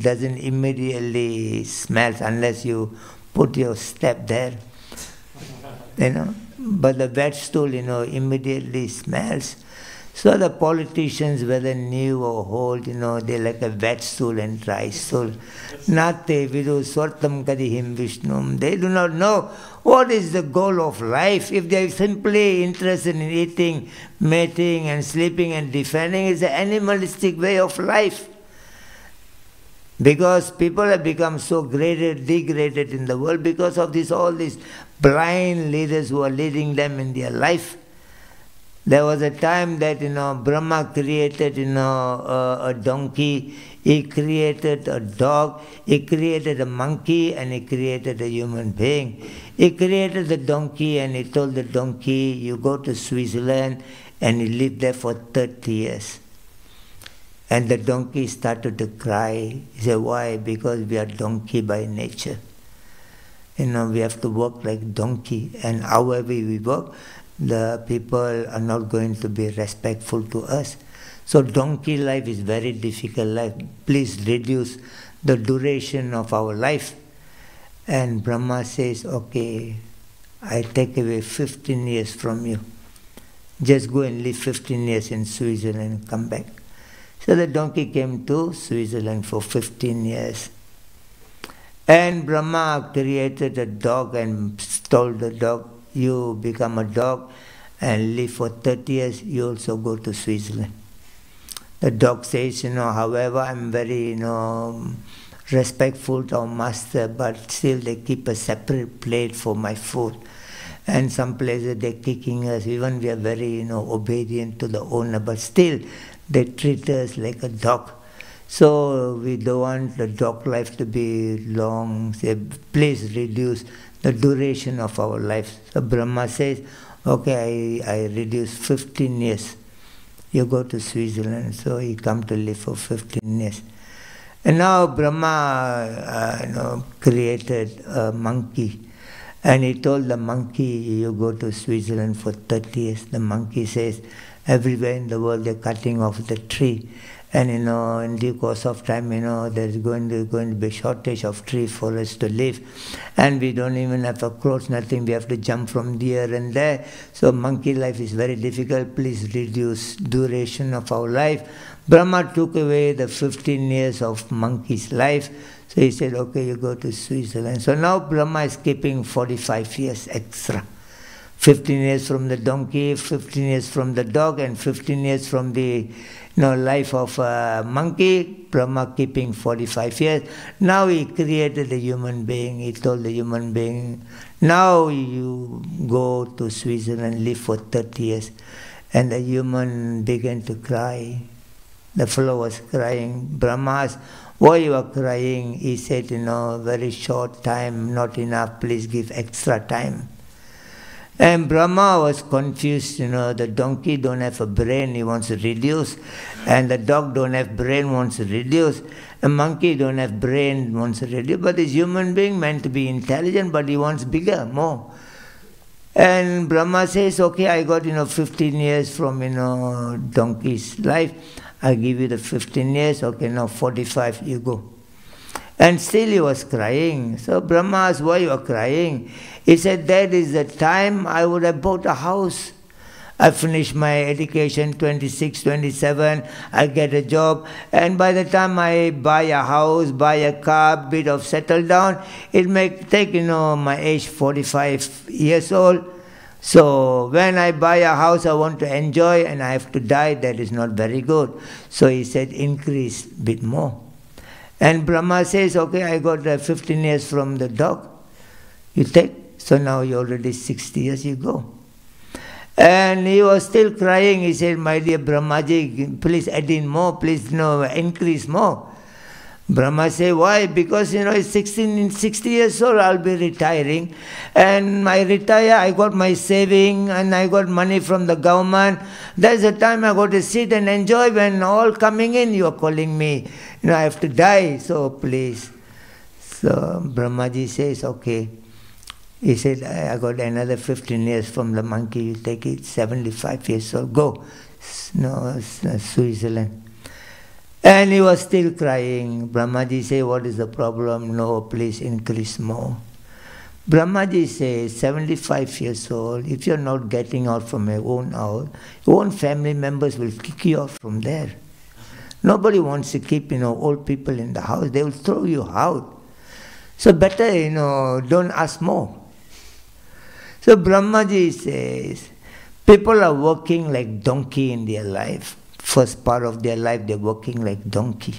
doesn't immediately smell unless you put your step there, you know. But the wet stool, you know, immediately smells. So the politicians, whether new or old, you know, they're like a wet stool and dry stool. Nate vidu swartam kadihim vishnum. They do not know what is the goal of life. If they are simply interested in eating, mating and sleeping and defending, it's an animalistic way of life. Because people have become so degraded in the world because of all these blind leaders who are leading them in their life. There was a time that, you know, Brahma created, you know, a donkey, he created a dog, he created a monkey, and he created a human being. He created the donkey and he told the donkey, you go to Switzerland, and he lived there for 30 years. And the donkey started to cry. He said, why? Because we are donkey by nature. You know, we have to work like donkey, and however we work, the people are not going to be respectful to us. So donkey life is very difficult life. Please reduce the duration of our life. And Brahma says, okay, I take away 15 years from you. Just go and live 15 years in Switzerland and come back. So the donkey came to Switzerland for 15 years. And Brahma created a dog and told the dog, you become a dog and live for 30 years, you also go to Switzerland. The dog says, you know, however, I'm very, you know, respectful to our master, but still they keep a separate plate for my food. And some places they're kicking us, even we are very, you know, obedient to the owner, but still they treat us like a dog. So we don't want the dog life to be long. Say, please reduce the duration of our life. So Brahma says, okay, I reduce 15 years. You go to Switzerland. So he come to live for 15 years. And now Brahma you know, created a monkey. And he told the monkey, you go to Switzerland for 30 years. The monkey says, everywhere in the world they're cutting off the tree. And, you know, in due course of time, you know, there's going to be a shortage of trees for us to live. And we don't even have a clothes, nothing. We have to jump from here and there. So monkey life is very difficult. Please reduce duration of our life. Brahma took away the 15 years of monkey's life. So he said, okay, you go to Switzerland. So now Brahma is keeping 45 years extra. 15 years from the donkey, 15 years from the dog, and 15 years from the life of a monkey. Brahma keeping 45 years. Now he created a human being. He told the human being, now you go to Switzerland and live for 30 years. And the human began to cry. The fellow was crying. Brahma asked, why you are crying? He said, very short time, not enough, please give extra time. And Brahma was confused, the donkey don't have a brain, he wants to reduce. And the dog don't have brain, wants to reduce. A monkey don't have brain, wants to reduce. But this human being meant to be intelligent, but he wants bigger, more. And Brahma says, okay, I got, 15 years from, donkey's life. I give you the 15 years, okay, now 45, you go. And still he was crying. So Brahma asked, why you are crying? He said, that is the time I would have bought a house. I finished my education, 26, 27, I get a job, and by the time I buy a house, buy a car, bit of settle down, it may take, my age 45 years old. So when I buy a house, I want to enjoy, and I have to die, that is not very good. So he said, increase a bit more. And Brahma says, okay, I got 15 years from the dog. You take, so now you're already 60 years, you go. And he was still crying. He said, my dear Brahmaji, please add in more, please increase more. Brahma said, why? Because, it's 60 years old, I'll be retiring. And I retire, I got my saving, and I got money from the government. That's the time I got to sit and enjoy. When all coming in, you are calling me. I have to die, so please. So Brahmaji says, okay. He said, I got another 15 years from the monkey, you take it, 75 years old, go. Switzerland. And he was still crying. Brahmaji said, what is the problem? No, please increase more. Brahmaji says, 75 years old, if you're not getting out from your own house, your own family members will kick you out from there. Nobody wants to keep, old people in the house. They will throw you out. So better, don't ask more. So Brahmaji says, people are working like donkey in their life. First part of their life, they're working like donkey.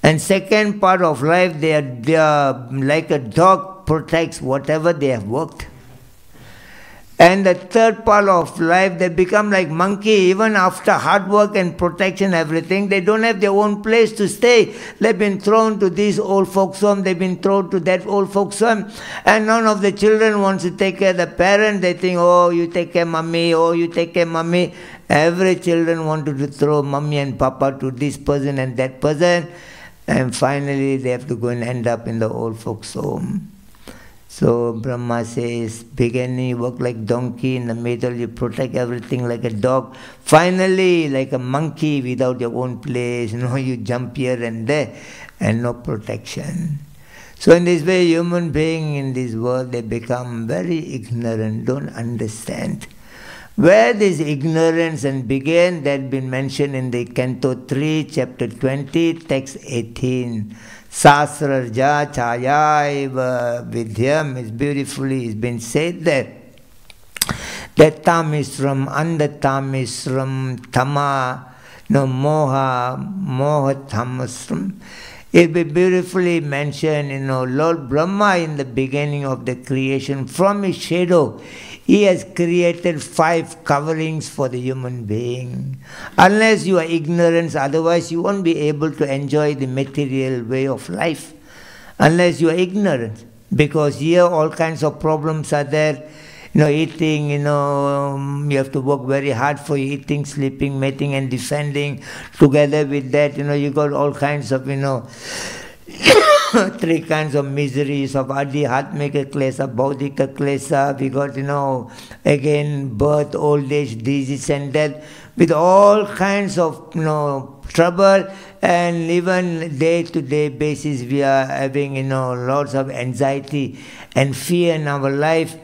And second part of life, they are like a dog protects whatever they have worked. And the third part of life, they become like monkey. Even after hard work and protection, everything, they don't have their own place to stay. They've been thrown to this old folks home, they've been thrown to that old folks home, and none of the children wants to take care of the parent. They think, oh, you take care mommy, oh, you take care mommy. Every children wanted to throw mommy and papa to this person and that person, and finally they have to go and end up in the old folks home. So Brahma says, beginning you work like donkey, in the middle you protect everything like a dog, finally like a monkey without your own place, you jump here and there and no protection. So in this way, human being in this world, they become very ignorant, don't understand. Where this ignorance and began, that had been mentioned in the Canto 3, Chapter 20, Text 18. Sasrarja chayaiva vidyam is beautifully is been said there. That tamisram, under tamisram, tama, moha tamasram. It be beautifully mentioned, Lord Brahma in the beginning of the creation, from his shadow, he has created 5 coverings for the human being. Unless you are ignorant, otherwise you won't be able to enjoy the material way of life. Unless you are ignorant. Because here all kinds of problems are there. Eating, you have to work very hard for eating, sleeping, mating and defending. Together with that, you got all kinds of, 3 kinds of miseries of Adi, Hatmika Klesa, Bhaudika Klesa. We got, again, birth, old age, disease and death, with all kinds of, trouble, and even day-to-day basis we are having, lots of anxiety and fear in our life.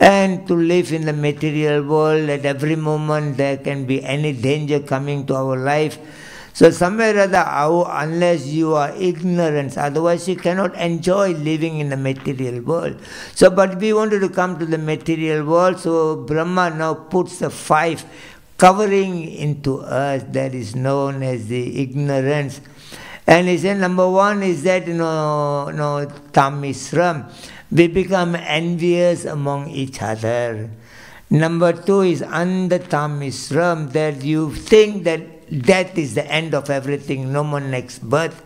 And to live in the material world, at every moment there can be any danger coming to our life. So somewhere or other, unless you are ignorant, otherwise you cannot enjoy living in the material world. So, but we wanted to come to the material world, so Brahma now puts the 5 covering into us that is known as the ignorance. And he said, number 1 is that, tamisram. We become envious among each other. Number 2 is andatamisram, that you think that death is the end of everything, no more next birth.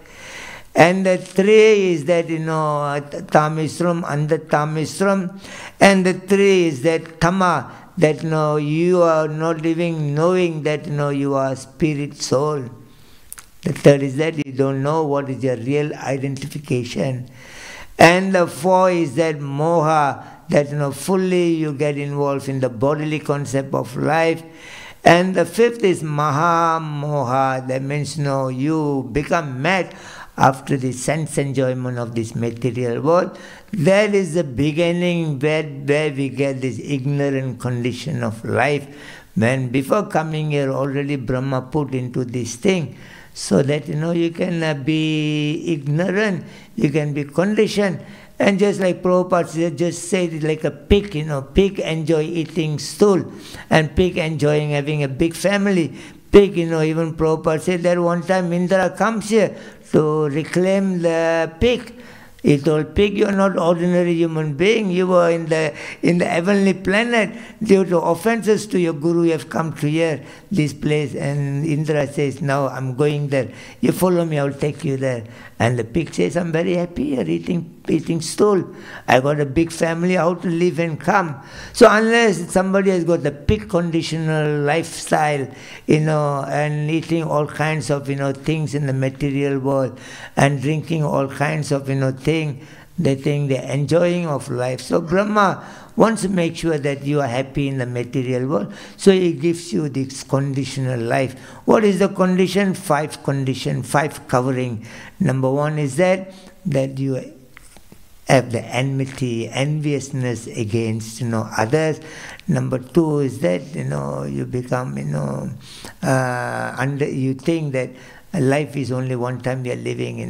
And the 3 is that, tamisram, andatamisram. And the 3 is that tama, that you are not living knowing that you are spirit soul. The 3rd is that you don't know what is your real identification. And the 4 is that moha, that fully you get involved in the bodily concept of life. And the 5th is maha moha, that means you become mad after the sense enjoyment of this material world. That is the beginning where we get this ignorant condition of life. When before coming here already Brahma put into this thing, so that you can be ignorant, you can be conditioned. And just like Prabhupada just said it like a pig, pig enjoy eating stool, and pig enjoying having a big family. Pig, even Prabhupada said that one time Indra comes here to reclaim the pig. He told pig, you are not ordinary human being. You were in the heavenly planet. Due to offenses to your guru, you have come to here, this place. And Indra says, now I'm going there. You follow me, I will take you there. And the pig says, I'm very happy here eating stool. I got a big family, how to live and come. So unless somebody has got the pig conditional lifestyle, and eating all kinds of, things in the material world, and drinking all kinds of, things, They think they're enjoying of life. So Brahma wants to make sure that you are happy in the material world. So he gives you this conditional life. What is the condition? 5 condition, 5 covering. Number 1 is that you have the enmity, enviousness against others. Number 2 is that you become you think that life is only one time we are living,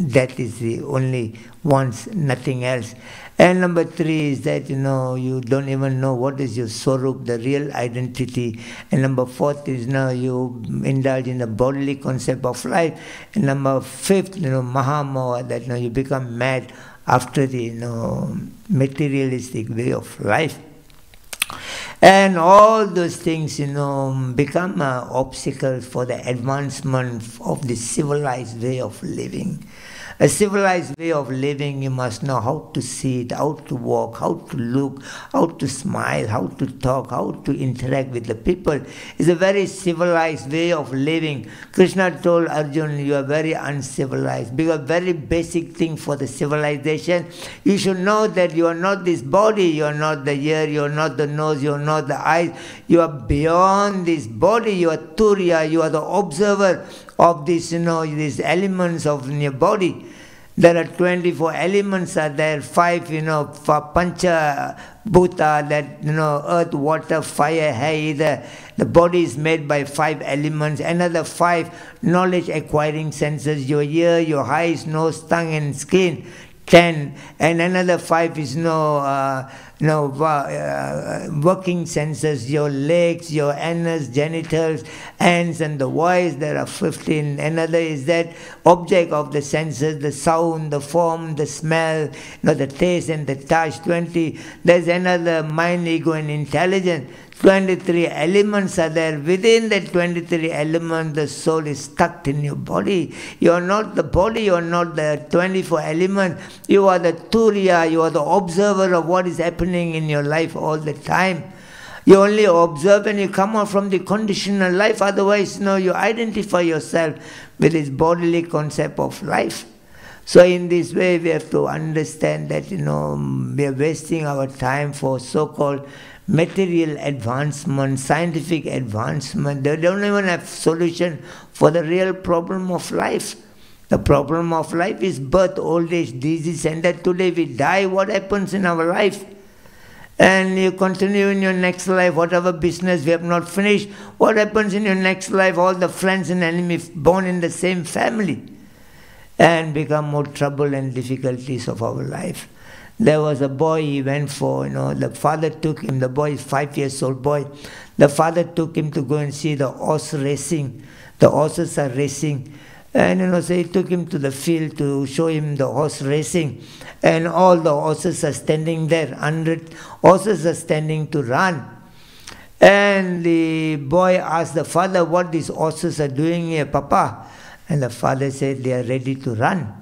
death is the only once, nothing else. And number 3 is that you don't even know what is your swarup, the real identity. And number 4 is you indulge in the bodily concept of life. And number 5, mahamoha, that you become mad after the materialistic way of life. And all those things, become obstacles for the advancement of the civilized way of living. A civilized way of living, you must know how to sit, how to walk, how to look, how to smile, how to talk, how to interact with the people. It's a very civilized way of living. Krishna told Arjuna, you are very uncivilized. Because very basic thing for the civilization, you should know that you are not this body, you are not the ear, you are not the nose, you are not the eyes. You are beyond this body, you are Turiya, you are the observer of this, these elements of your body. There are 24 elements are there, 5, for Pancha Bhuta, that, earth, water, fire, air. The body is made by 5 elements. Another 5, knowledge acquiring senses, your ear, your eyes, nose, tongue and skin. 10, and another 5 is working senses, your legs, your anus, genitals, hands and the voice. There are 15. Another is that object of the senses, the sound, the form, the smell, the taste and the touch. 20. There's another mind, ego and intelligence. 23 elements are there. Within the 23 elements, the soul is stuck in your body. You are not the body, you are not the 24 elements. You are the Turiya, you are the observer of what is happening in your life all the time. You only observe when you come out from the conditional life. Otherwise, you identify yourself with this bodily concept of life. So in this way, we have to understand that, we are wasting our time for so-called material advancement, scientific advancement. They don't even have solution for the real problem of life. The problem of life is birth, old age, disease, and that today we die. What happens in our life? And you continue in your next life, whatever business we have not finished. What happens in your next life? All the friends and enemies born in the same family, and become more trouble and difficulties of our life. There was a boy, he went for, the father took him, the boy is 5 years old boy. The father took him to go and see the horse racing. The horses are racing. And, so he took him to the field to show him the horse racing. And all the horses are standing there. 100 horses are standing to run. And the boy asked the father, what these horses are doing here, Papa? And the father said, they are ready to run.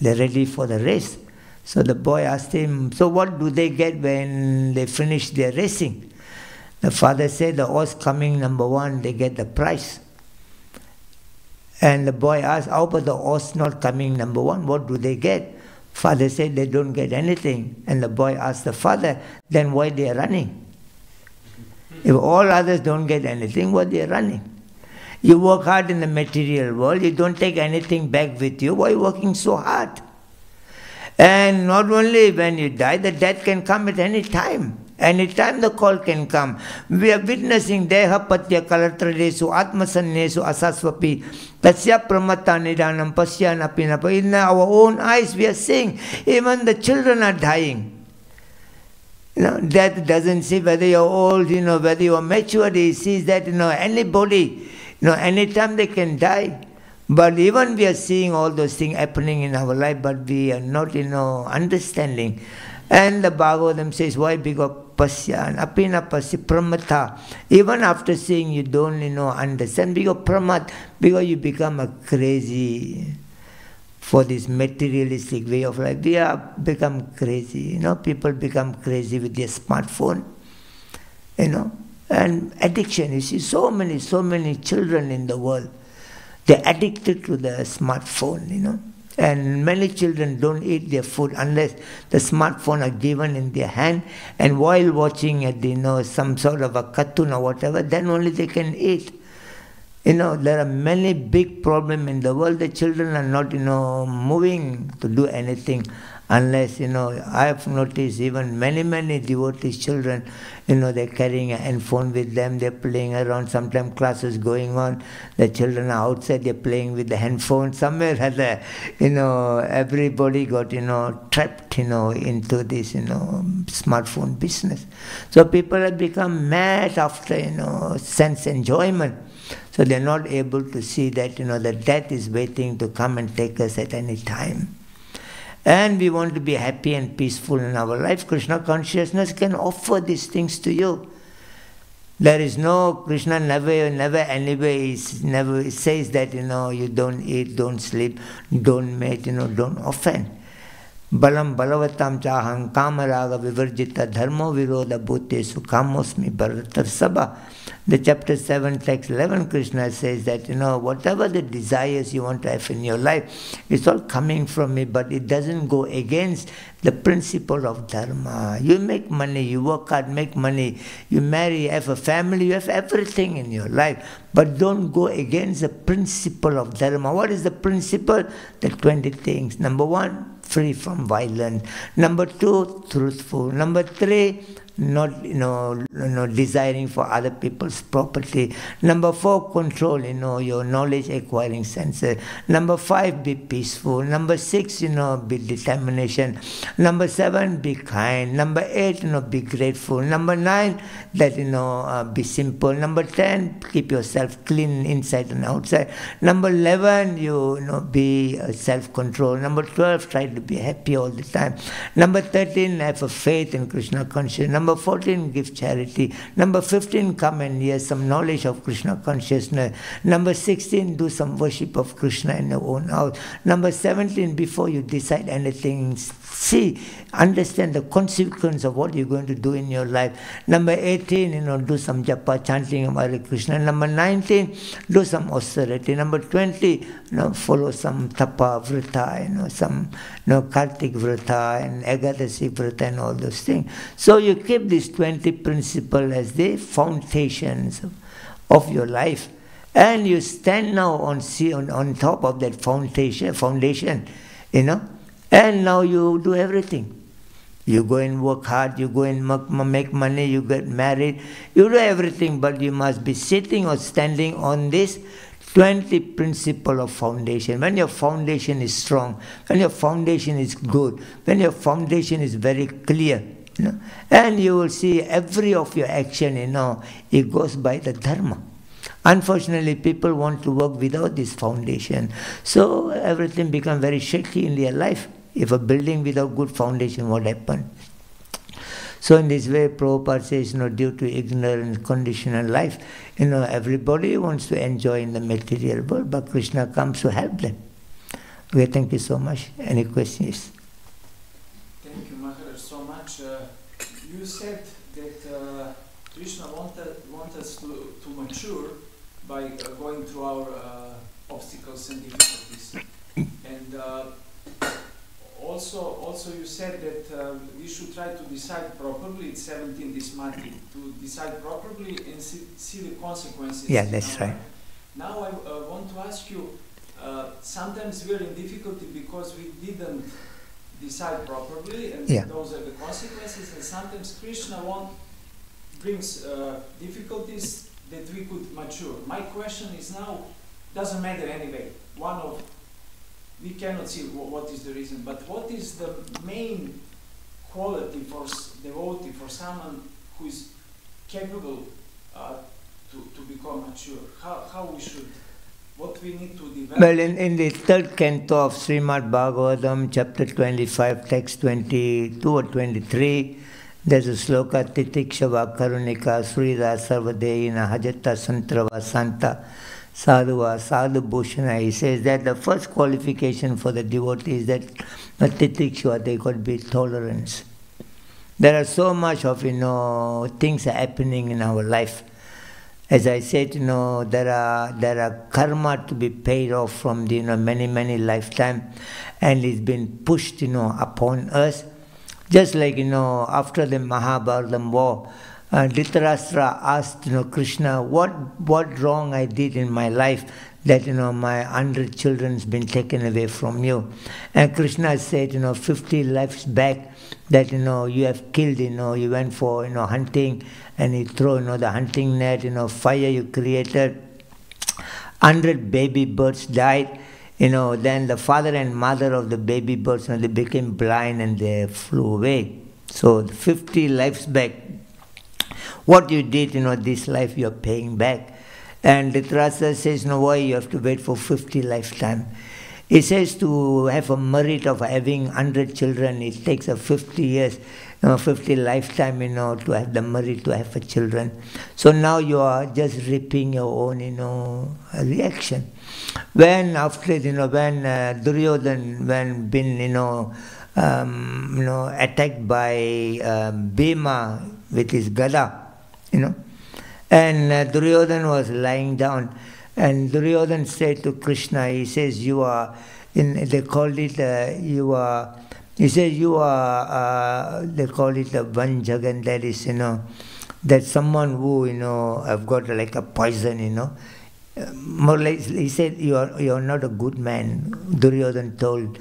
They are ready for the race. So the boy asked him, so what do they get when they finish their racing? The father said, the horse coming number 1, they get the prize. And the boy asked, how about the horse not coming number 1, what do they get? Father said, they don't get anything. And the boy asked the father, then why they are running? If all others don't get anything, why they are running? You work hard in the material world, you don't take anything back with you, why are you working so hard? And not only when you die, the death can come at any time. Any time the call can come. We are witnessing Deha Patya Kalatradesu Atmasannesu Asasvapi Tasya Pramata Nidanam Pasya Napinapa. In our own eyes we are seeing even the children are dying. Death doesn't see whether you're old, whether you're mature. He sees that, anybody, anytime they can die. But even we are seeing all those things happening in our life, but we are not, understanding. And the Bhagavatam says, why? Because pasya, apina pasya, pramata. Even after seeing, you don't, understand. Because pramat, because you become a crazy for this materialistic way of life. We are become crazy, people become crazy with their smartphone, and addiction. You see so many children in the world. They're addicted to the smartphone, And many children don't eat their food unless the smartphone are given in their hand, and while watching at some sort of a cartoon or whatever, then only they can eat. There are many big problems in the world. The children are not, moving to do anything unless, I have noticed even many devotees' children, they're carrying a handphone with them, they're playing around, sometimes classes going on, the children are outside, they're playing with the handphone. Somewhere other, everybody got, trapped, into this, smartphone business. So people have become mad after, sense enjoyment. So they're not able to see that, that death is waiting to come and take us at any time. And we want to be happy and peaceful in our life. Krishna consciousness can offer these things to you. There is no, Krishna never anyway never says that, you don't eat, don't sleep, don't mate, don't offend. Balam balavatam chaham kamaraga vivarjita dharmo viroda bhutesu kamosmi bharatar sabha. The chapter 7, text 11, Krishna says that, whatever the desires you want to have in your life, it's all coming from me, but it doesn't go against the principle of dharma. You make money, you work hard, make money, you marry, have a family, you have everything in your life, but don't go against the principle of dharma. What is the principle? The 20 things. Number 1, free from violence. Number 2, truthful. Number 3, not desiring for other people's property. Number 4, control your knowledge acquiring senses. Number 5, be peaceful. Number 6, be determination. Number 7, be kind. Number 8, be grateful. Number 9, that be simple. Number 10, keep yourself clean inside and outside. Number 11, be self-control. Number 12, try to be happy all the time. Number 13, have a faith in Krishna consciousness. Number 14, give charity. Number 15, come and hear some knowledge of Krishna consciousness. Number 16, do some worship of Krishna in your own house. Number 17, before you decide anything, understand the consequence of what you're going to do in your life. Number 18, do some japa, chanting of Hare Krishna. Number 19, do some austerity. Number 20, follow some tapa vrata, some kartik vrata and agadasi vrata and all those things. So you keep these 20 principles as the foundations of your life, and you stand now on top of that foundation, and now you do everything. You go and work hard, you go and make money, you get married, you do everything, but you must be sitting or standing on this 20 principle of foundation. When your foundation is strong, when your foundation is good, when your foundation is very clear, and you will see every of your action, it goes by the dharma. Unfortunately, people want to work without this foundation, so everything becomes very shaky in their life. If a building without good foundation, what happens? So in this way, Prabhupada says, due to ignorance, conditional life, everybody wants to enjoy in the material world, but Krishna comes to help them. Okay, thank you so much. Any questions? Thank you, Maharaj, so much. You said that Krishna wants us to mature by going through our obstacles and difficulties. And also you said that we should try to decide properly. It's 17 this month, to decide properly and see the consequences. Yeah, that's right. Now I want to ask you, sometimes we're in difficulty because we didn't decide properly, and those are the consequences, and sometimes Krishna brings difficulties that we could mature. My question is now, doesn't matter anyway, we cannot see what is the reason, but what is the main quality for devotee, for someone who is capable to become mature? How we should, what we need to develop? Well, in the third canto of Srimad Bhagavatam, chapter 25, text 22 or 23, there's a sloka, Titikshava Karunika Surida Sarvadeyina Hajata Santrava Santa Sadhuva Sadhu Bhushana. He says that the first qualification for the devotee is that Titikshava, they could be tolerance. There are so much of, things happening in our life. As I said, there are karma to be paid off from the many lifetime, and it's been pushed upon us. Just like after the Mahabharata war, Dhritarashtra asked Krishna, what wrong I did in my life that my 100 children's been taken away from you. And Krishna said 50 lives back that you have killed, you went for hunting, and you throw the hunting net, fire you created, 100 baby birds died. Then the father and mother of the baby birds, they became blind and they flew away. So 50 lives back, what you did, this life you are paying back. And Dhritarashtra says, no, why you have to wait for 50 lifetime? He says to have a merit of having 100 children, it takes a 50 years, 50 lifetime, to have the merit to have a children. So now you are just reaping your own, reaction. When after, when Duryodhan, when been, attacked by Bhima with his gada, and Duryodhan was lying down, and Duryodhan said to Krishna, he says, you are, they called it, he says, you are, they call it a Vanjagan, that is, that someone who, have got like a poison, more like, he said, you are not a good man. Duryodhan told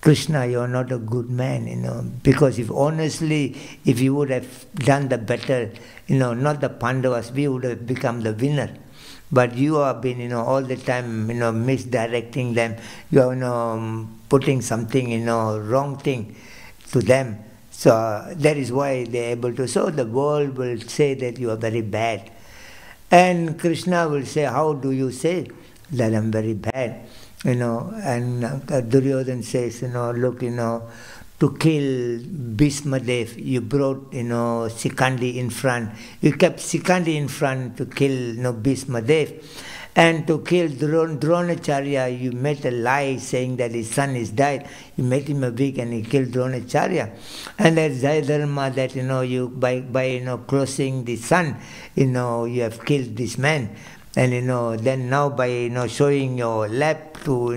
Krishna, you are not a good man, because if honestly, if you would have done the better, not the Pandavas, we would have become the winner. But you have been, all the time, misdirecting them. You are, putting something, wrong thing to them. So that is why they are able to. So the world will say that you are very bad. And Krishna will say, how do you say that I am very bad? And Duryodhan says, look, to kill Bhismadev, you brought, Sikandi in front. You kept Sikandi in front to kill, Bhismadev. And to kill Dronacharya, you made a lie saying that his son is died. You made him a weak and he killed Dronacharya. And that's Jayadharma that, you by closing the sun, you have killed this man. And then now by showing your lap to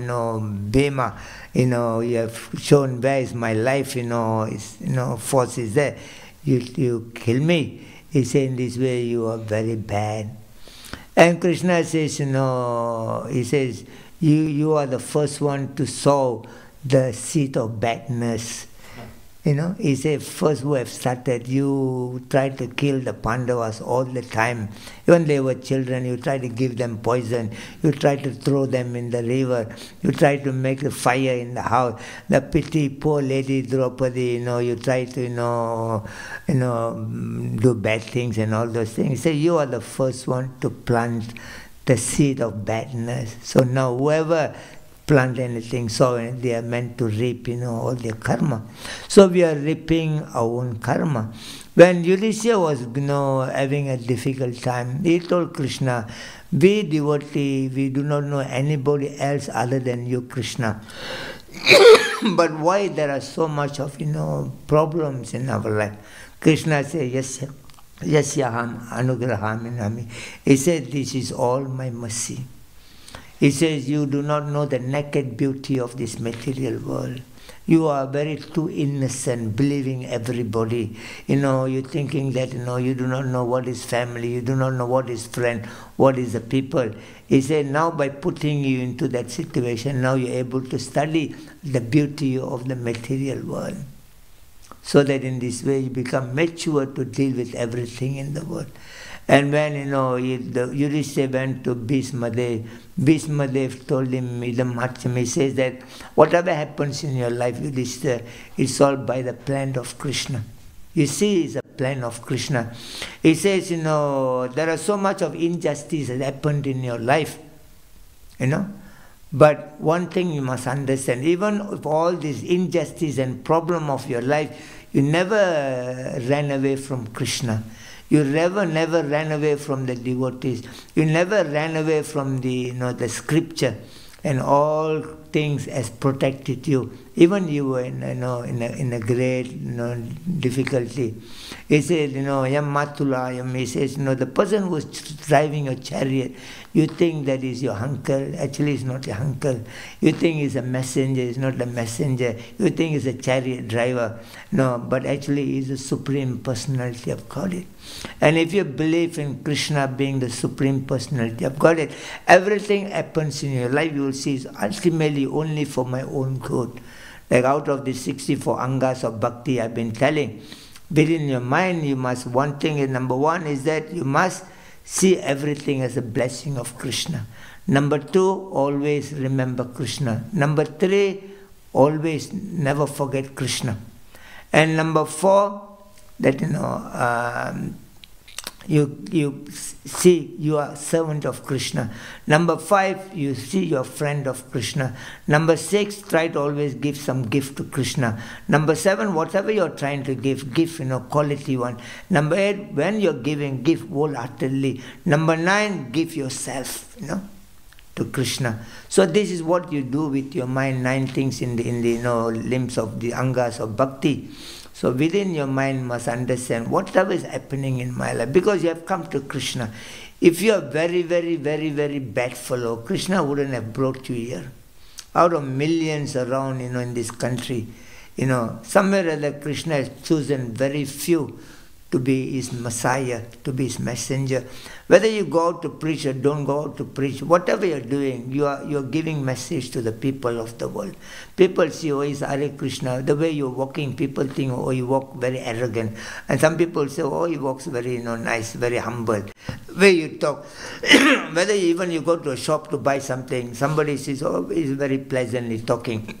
Bhima, you have shown where is my life, is force is there. You kill me. He said, in this way you are very bad. And Krishna says, he says, you are the first one to sow the seed of badness. He said, first who have started, you tried to kill the Pandavas all the time. When they were children, you tried to give them poison. You tried to throw them in the river. You tried to make a fire in the house. The pity, poor lady Draupadi, you tried to, do bad things and all those things. He said, you are the first one to plant the seed of badness. So now whoever plant anything, so they are meant to reap, all their karma. So we are reaping our own karma. When Yudhishthira was, having a difficult time, he told Krishna, we devotee, we do not know anybody else other than you, Krishna. But why there are so much of, problems in our life? Krishna said, yes, yaham anugraham nami. He said, this is all my mercy. He says, you do not know the naked beauty of this material world. You are very too innocent, believing everybody. You're thinking that, you do not know what is family, you do not know what is friend, what is the people. He said, now by putting you into that situation, now you're able to study the beauty of the material world. So that in this way you become mature to deal with everything in the world. And when, Yudhishthira went to Bhismadev, Bhismadev told him, he says that whatever happens in your life, Yudhishthira, it's all by the plan of Krishna. You see, it's a plan of Krishna. He says, there are so much of injustice that happened in your life, But one thing you must understand, even with all this injustice and problem of your life, you never ran away from Krishna. You never ran away from the devotees. You never ran away from the, the scripture and all things has protected you. Even you were in a great difficulty. He says, Yam Matula, he says, the person who is driving a chariot, you think that is your uncle. Actually, it's not your uncle. You think he's a messenger. It's not a messenger. You think he's a chariot driver. No, but actually he's the Supreme Personality of Godhead. And if you believe in Krishna being the Supreme Personality of Godhead, everything happens in your life, you will see, is ultimately only for my own good. Like out of the 64 angas of bhakti I've been telling, within your mind you must, one thing is, number one is that you must see everything as a blessing of Krishna. Number two, always remember Krishna. Number three, always never forget Krishna. And number four, that you see you are servant of Krishna. Number five, you see you are friend of Krishna. Number six, try to always give some gift to Krishna. Number seven, whatever you are trying to give quality one. Number eight, when you are giving, give wholeheartedly. Number nine, give yourself, to Krishna. So this is what you do with your mind, 9 things in the limbs of the angas of bhakti. So within your mind must understand whatever is happening in my life, because you have come to Krishna. If you are very, very, very, very bad fellow, Krishna wouldn't have brought you here. Out of millions around, in this country, somewhere or other Krishna has chosen very few to be his Messiah, to be his messenger. Whether you go out to preach or don't go out to preach, whatever you're doing, you're giving message to the people of the world. People see, oh, he's Hare Krishna. The way you're walking, people think, oh, you walk very arrogant. And some people say, oh, he walks very nice, very humble. The way you talk, whether even you go to a shop to buy something, somebody says, oh, he's very pleasantly talking.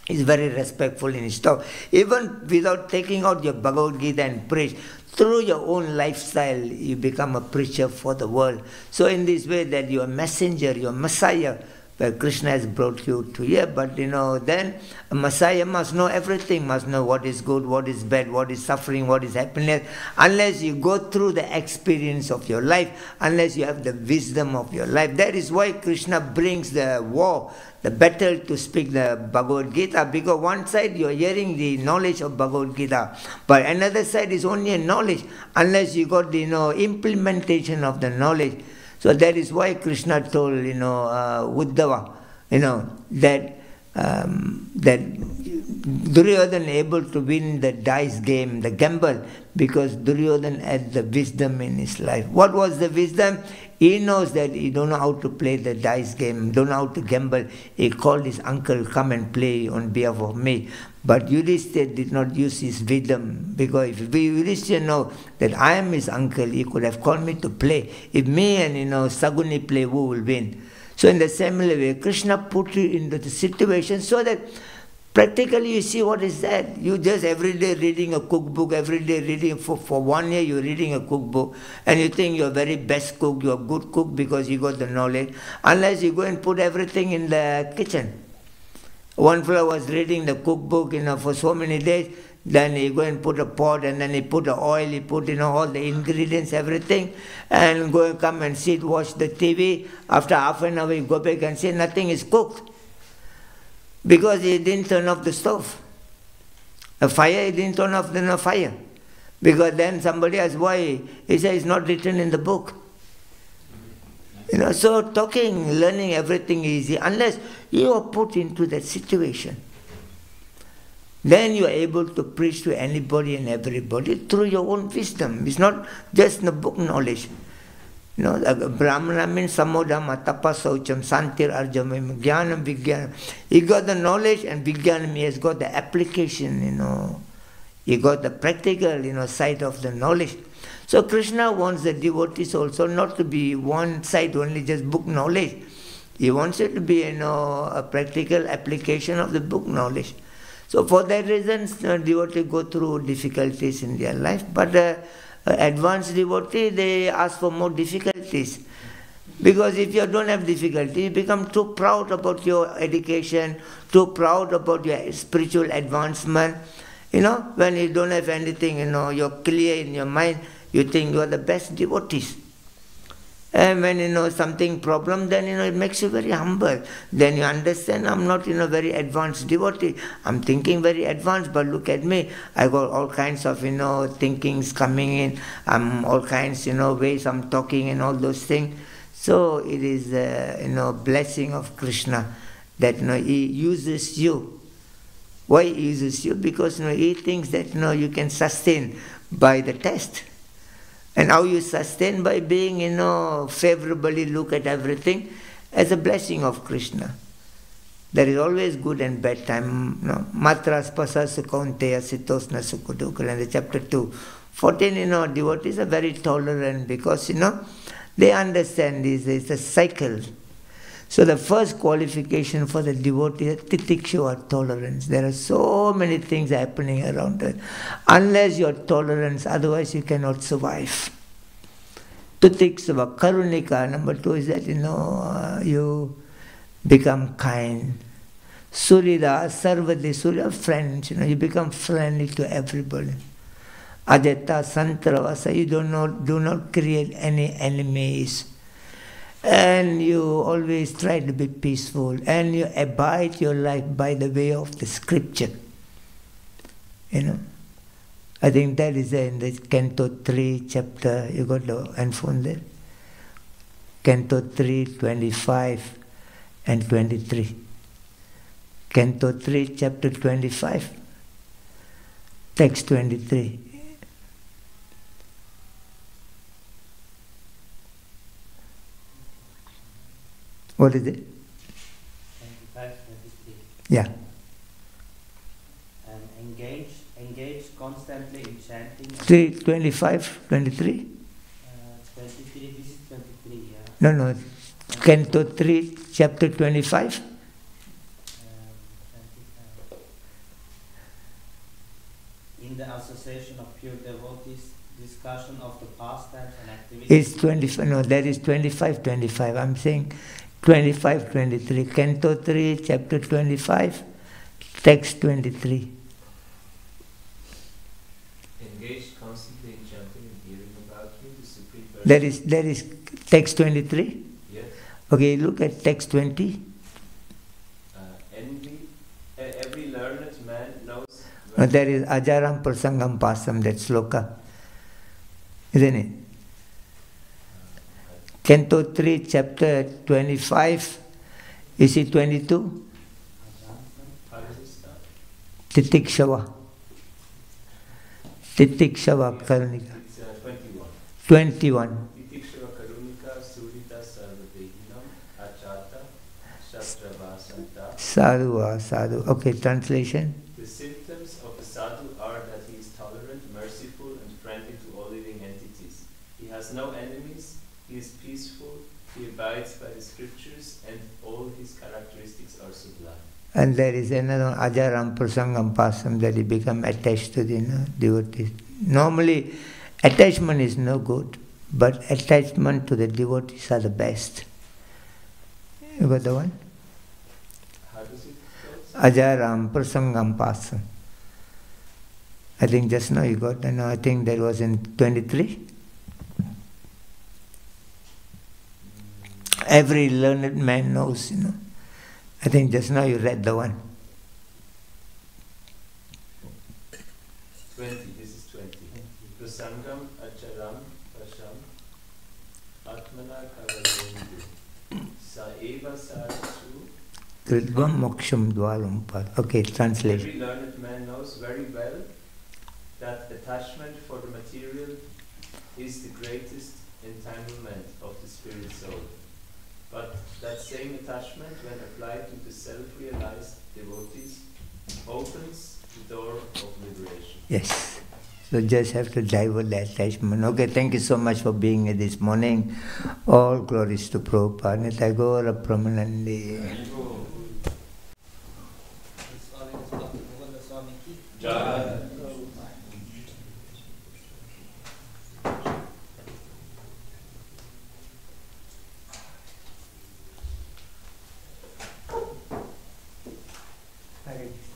He's very respectful in his talk. Even without taking out your Bhagavad Gita and preach, through your own lifestyle, you become a preacher for the world. So in this way that you're a messenger, you're a Messiah, where Krishna has brought you to here. But then a Messiah must know everything, must know what is good, what is bad, what is suffering, what is happiness. Unless you go through the experience of your life, unless you have the wisdom of your life. That is why Krishna brings the war, the battle to speak the Bhagavad Gita, because one side you are hearing the knowledge of Bhagavad Gita, but another side is only a knowledge, unless you got the implementation of the knowledge. So that is why Krishna told Uddhava, that Duryodhana able to win the dice game, the gamble, because Duryodhana had the wisdom in his life. What was the wisdom? He knows that he don't know how to play the dice game, don't know how to gamble. He called his uncle, come and play on behalf of me. But Yudhishthira did not use his wisdom, because if Yudhishthira know that I am his uncle, he could have called me to play. If me and Saguni play, who will win? So in the similar way, Krishna put you into the situation so that practically you see what is that. You just every day reading a cookbook, every day reading, for 1 year you're reading a cookbook, and you think you're very best cook, you're a good cook because you got the knowledge, unless you go and put everything in the kitchen. One fellow was reading the cookbook, for so many days, then he go and put a pot, and then he put the oil, he put, all the ingredients, everything, and go and come and sit, watch the TV. After half an hour, you go back and say nothing is cooked. Because he didn't turn off the stove. A fire, he didn't turn off the fire. Because then somebody asked why. He said it's not written in the book. So talking, learning everything easy, unless you are put into that situation. Then you are able to preach to anybody and everybody through your own wisdom. It's not just the book knowledge. Brahmana means samodhama, tapasaucham, santir arjamam, jnanam, vijnanam. He got the knowledge, and vijnanam, he has got the application, He got the practical, side of the knowledge. So Krishna wants the devotees also not to be one side only, just book knowledge. He wants it to be, a practical application of the book knowledge. So for that reason, devotees go through difficulties in their life. But advanced devotee, they ask for more difficulties. Because if you don't have difficulty, you become too proud about your education, too proud about your spiritual advancement. When you don't have anything, you're clear in your mind, you think you are the best devotees. And when something problem, then it makes you very humble. Then you understand I'm not very advanced devotee. I'm thinking very advanced, but look at me. I got all kinds of thinkings coming in. I'm all kinds ways I'm talking and all those things. So it is blessing of Krishna that he uses you. Why he uses you? Because he thinks that you can sustain by the test. And how you sustain? By being, favorably look at everything as a blessing of Krishna. There is always good and bad time. Matras pasas kaunteya sitosna sukudukala in the chapter 2. 14, devotees are very tolerant because, they understand this. It's a cycle. So the first qualification for the devotee is titiksha or tolerance. There are so many things happening around us. Unless you are tolerant, otherwise you cannot survive. Titiksha, karunika, number 2 is that you become kind. Surida, sarvadi, surya, friends, you become friendly to everybody. Adeta, santravasa, you do not create any enemies. And you always try to be peaceful, and you abide your life by the way of the scripture. I think that is in the Canto 3 chapter, you got the handphone there? Canto 3, 25 and 23. Canto 3, chapter 25, text 23. What is it? 25, 23. Yeah. Engage constantly in chanting. 25, 23? 23, this is 23, yeah. No. Canto 3, chapter 25? 25. In the association of pure devotees, discussion of the pastimes and activities. It's 25, no, that is 25, 25. I'm saying 25, 23. Canto 3, chapter 25, text 23. Engaged constantly in chanting and hearing about you, the supreme person. That is text 23? Yes. Okay, look at text 20. Every learned man knows. No, that is Ajaram Prasangam Pasam, that sloka. Isn't it? Canto 3, chapter 25. Is it 22? How does it start? Titikshava. Titikshava Karunika. It's 21. 21. Titikshava Karunika Surita Sarvadehinam Achata Shastravasanta. Sadhu. Okay, translation. The symptoms of a sadhu are that he is tolerant, merciful, and friendly to all living entities. He has no enemies, he is peaceful, he abides by the scriptures, and all his characteristics are sublime. And there is another Ajaram Prasangam Pasam that he become attached to the devotees. Normally, attachment is no good, but attachment to the devotees are the best. You got the one? How does it go? Ajaram Prasangam Pasam. I think just now you got, I think that was in 23. Every learned man knows, I think just now you read the one. 20, this is 20. Prasangam acharam prasham atmana kavalendu sa eva sarsu. Kridvam moksham dvalumpad. Okay, translation. Every learned man knows very well that attachment for the material is the greatest entanglement of the spirit soul. But that same attachment, when applied to the self-realized devotees, opens the door of liberation. Yes. So just have to divert the attachment. Okay, thank you so much for being here this morning. All glories to Prabhupada. Nitagora Pramanandi. Bhakti Mukunda Swami ki Jai. Hare Krishna.